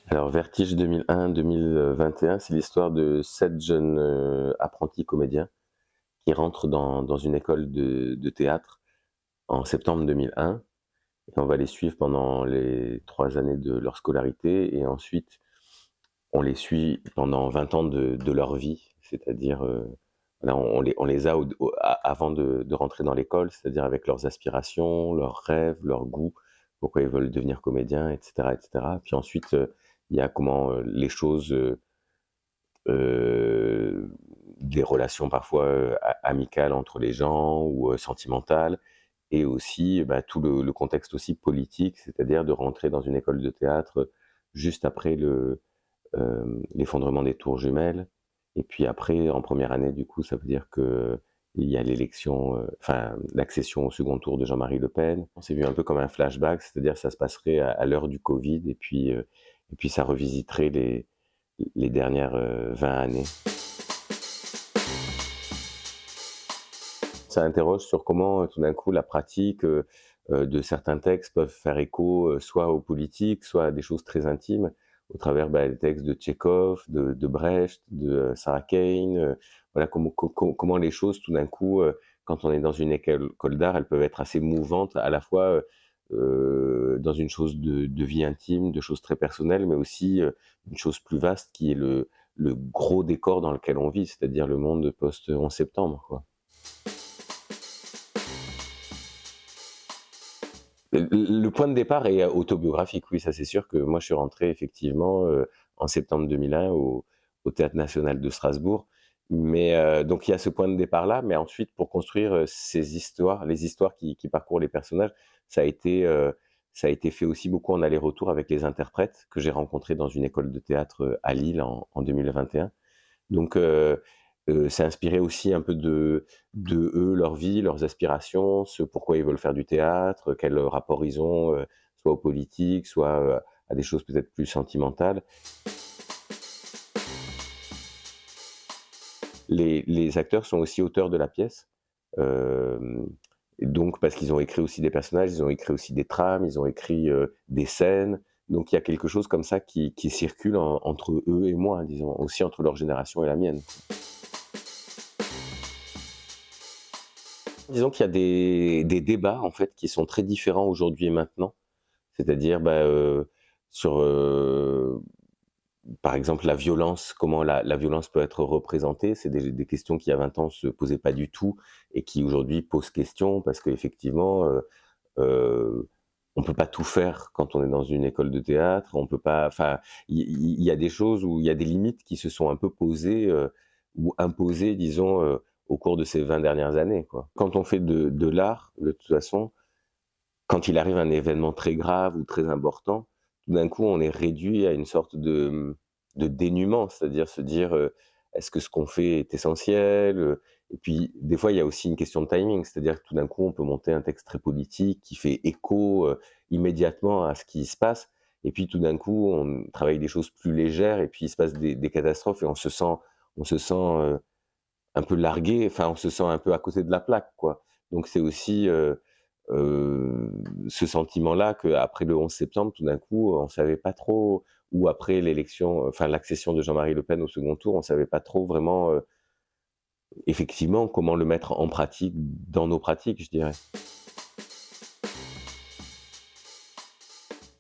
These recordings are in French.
Alors, Vertige 2001-2021, c'est l'histoire de 7 jeunes apprentis comédiens qui rentrent dans une école de théâtre en septembre 2001. Et on va les suivre pendant les 3 années de leur scolarité et ensuite on les suit pendant 20 ans de leur vie, c'est-à-dire voilà, on les a avant de rentrer dans l'école, c'est-à-dire avec leurs aspirations, leurs rêves, leurs goûts, pourquoi ils veulent devenir comédiens, etc., etc. Puis ensuite, il y a comment les choses, des relations parfois amicales entre les gens ou sentimentales, et aussi bah, tout le contexte aussi politique, c'est-à-dire de rentrer dans une école de théâtre juste après l'effondrement des tours jumelles. Et puis après, en première année, du coup, ça veut dire que il y a l'élection, enfin l'accession au second tour de Jean-Marie Le Pen. On s'est vu un peu comme un flashback, c'est-à-dire ça se passerait à l'heure du Covid, et puis ça revisiterait les dernières 20 années. Ça interroge sur comment tout d'un coup la pratique de certains textes peuvent faire écho soit aux politiques, soit à des choses très intimes, au travers des textes de Tchekhov, de Brecht, de Sarah Kane. Voilà comment les choses tout d'un coup, quand on est dans une école d'art, elles peuvent être assez mouvantes, à la fois dans une chose de vie intime, de choses très personnelles, mais aussi une chose plus vaste qui est le gros décor dans lequel on vit, c'est-à-dire le monde post-11 septembre, quoi. Le point de départ est autobiographique, oui, ça c'est sûr que moi je suis rentré effectivement en septembre 2001 au Théâtre National de Strasbourg. Mais donc il y a ce point de départ-là, mais ensuite pour construire ces histoires, les histoires qui parcourent les personnages, ça a été fait aussi beaucoup en aller-retour avec les interprètes que j'ai rencontrés dans une école de théâtre à Lille en 2021. Donc c'est inspiré aussi un peu de eux, leur vie, leurs aspirations, ce pourquoi ils veulent faire du théâtre, quel rapport ils ont, soit aux politiques, soit à des choses peut-être plus sentimentales. Les acteurs sont aussi auteurs de la pièce, et donc parce qu'ils ont écrit aussi des personnages, ils ont écrit aussi des trames, ils ont écrit des scènes. Donc il y a quelque chose comme ça qui circule entre eux et moi, disons, aussi entre leur génération et la mienne. Disons qu'il y a des débats en fait qui sont très différents aujourd'hui et maintenant. C'est-à-dire, sur, par exemple, la violence, comment la violence peut être représentée. C'est des questions qui, il y a 20 ans, se posaient pas du tout et qui, aujourd'hui, posent question parce qu'effectivement, on peut pas tout faire quand on est dans une école de théâtre. On peut pas, enfin, il y a des choses où il y a des limites qui se sont un peu posées, ou imposées, disons, au cours de ces 20 dernières années, quoi. Quand on fait de l'art, de toute façon, quand il arrive un événement très grave ou très important, tout d'un coup, on est réduit à une sorte de dénuement, c'est-à-dire se dire, est-ce que ce qu'on fait est essentiel? Et puis, des fois, il y a aussi une question de timing, c'est-à-dire que tout d'un coup, on peut monter un texte très politique qui fait écho immédiatement à ce qui se passe, et puis tout d'un coup, on travaille des choses plus légères, et puis il se passe des catastrophes, et on se sent un peu largué, enfin, on se sent un peu à côté de la plaque, quoi. Donc c'est aussi ce sentiment-là qu'après le 11 septembre, tout d'un coup, on savait pas trop, ou après l'élection, enfin l'accession de Jean-Marie Le Pen au second tour, on savait pas trop vraiment, effectivement, comment le mettre en pratique dans nos pratiques, je dirais.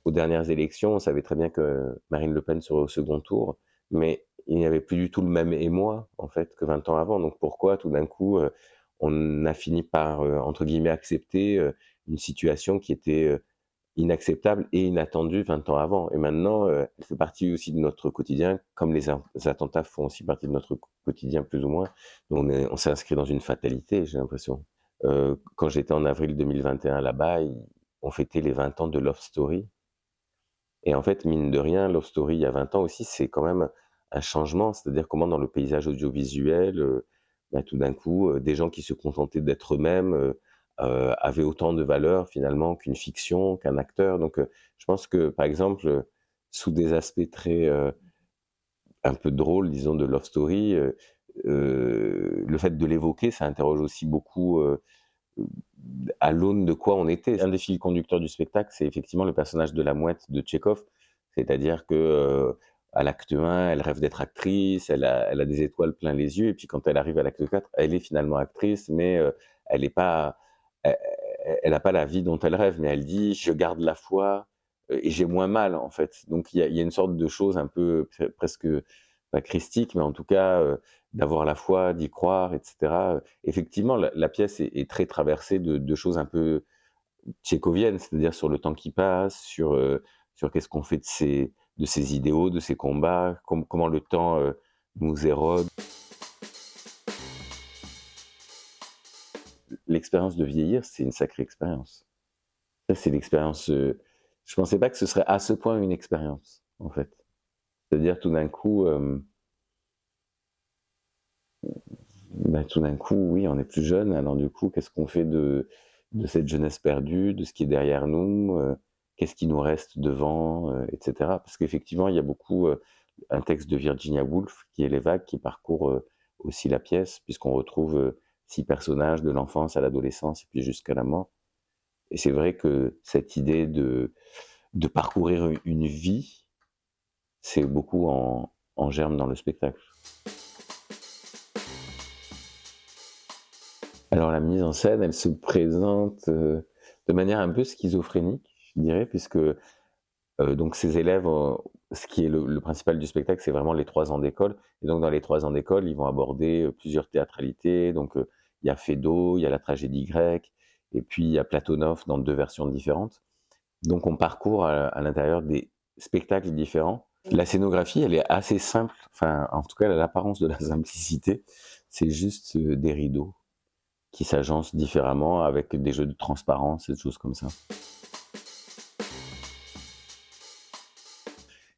Aux dernières élections, on savait très bien que Marine Le Pen serait au second tour, mais il n'y avait plus du tout le même émoi, en fait, que 20 ans avant. Donc pourquoi, tout d'un coup, on a fini par, entre guillemets, «accepter» une situation qui était inacceptable et inattendue 20 ans avant. Et maintenant, elle fait partie aussi de notre quotidien, comme les attentats font aussi partie de notre quotidien, plus ou moins. On s'est inscrit dans une fatalité, j'ai l'impression. Quand j'étais en avril 2021 là-bas, on fêtait les 20 ans de Love Story. Et en fait, mine de rien, Love Story, il y a 20 ans aussi, c'est quand même un changement. C'est-à-dire comment dans le paysage audiovisuel, tout d'un coup, des gens qui se contentaient d'être eux-mêmes, avaient autant de valeur finalement qu'une fiction, qu'un acteur. Donc, je pense que, par exemple, sous des aspects très, un peu drôles, disons, de Love Story, le fait de l'évoquer, ça interroge aussi beaucoup, à l'aune de quoi on était. Un des fils conducteurs du spectacle, c'est effectivement le personnage de la mouette de Tchekhov. C'est-à-dire que, à l'acte 1, elle rêve d'être actrice, elle a des étoiles plein les yeux et puis quand elle arrive à l'acte 4, elle est finalement actrice, mais, elle est pas elle elle a pas la vie dont elle rêve, mais elle dit: «Je garde la foi, et j'ai moins mal», en fait. Donc il y a une sorte de chose un peu presque, pas christique, mais en tout cas, d'avoir la foi, d'y croire et cetera. Effectivement, la pièce est très traversée de choses un peu tchécoviennes, c'est-à-dire sur le temps qui passe, sur qu'est-ce qu'on fait de ses idéaux, de ses combats, comment le temps, nous érode. L'expérience de vieillir, c'est une sacrée expérience. Ça, c'est l'expérience, je pensais pas que ce serait à ce point une expérience, en fait. C'est-à-dire tout d'un coup, tout d'un coup, oui, on est plus jeune, alors du coup, qu'est-ce qu'on fait de cette jeunesse perdue, de ce qui est derrière nous, qu'est-ce qui nous reste devant, et cetera. Parce qu'effectivement, il y a beaucoup, un texte de Virginia Woolf qui est Les Vagues, qui parcourt, aussi la pièce, puisqu'on retrouve, 6 personnages de l'enfance à l'adolescence et puis jusqu'à la mort. Et c'est vrai que cette idée de parcourir une vie, c'est beaucoup en germe dans le spectacle. Alors la mise en scène, elle se présente, de manière un peu schizophrénique, je dirais, puisque, donc ces élèves, ce qui est le principal du spectacle, c'est vraiment les 3 ans d'école et donc dans les 3 ans d'école, ils vont aborder, plusieurs théâtralités, donc, il y a Phédo, il y a la tragédie grecque et puis il y a Platonov dans 2 versions différentes. Donc on parcourt à l'intérieur des spectacles différents. La scénographie, elle est assez simple, enfin, en tout cas, elle a l'apparence de la simplicité. C'est juste, des rideaux qui s'agencent différemment avec des jeux de transparence et des choses comme ça.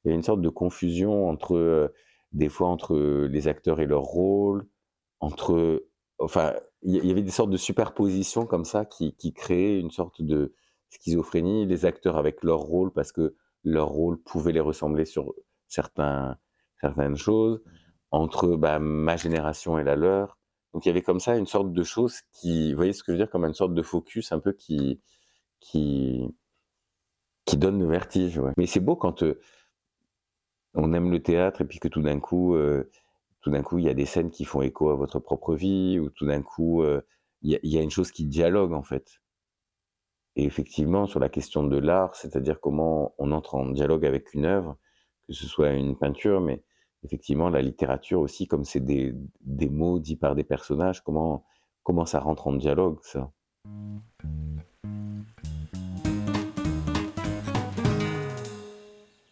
Il y a une sorte de confusion entre, des fois entre, les acteurs et leur rôle, entre enfin, il y avait des sortes de superpositions comme ça qui créaient une sorte de schizophrénie. Les acteurs avec leur rôle, parce que leur rôle pouvait les ressembler sur certaines choses, entre, ma génération et la leur. Donc il y avait comme ça une sorte de chose qui, vous voyez ce que je veux dire? Comme une sorte de focus un peu qui qui donne le vertige, ouais. Mais c'est beau quand, on aime le théâtre et puis que tout d'un coup, il y a des scènes qui font écho à votre propre vie ou tout d'un coup, il y a une chose qui dialogue, en fait. Et effectivement, sur la question de l'art, c'est-à-dire comment on entre en dialogue avec une œuvre, que ce soit une peinture, mais effectivement la littérature aussi, comme c'est des mots dits par des personnages, comment ça rentre en dialogue, ça?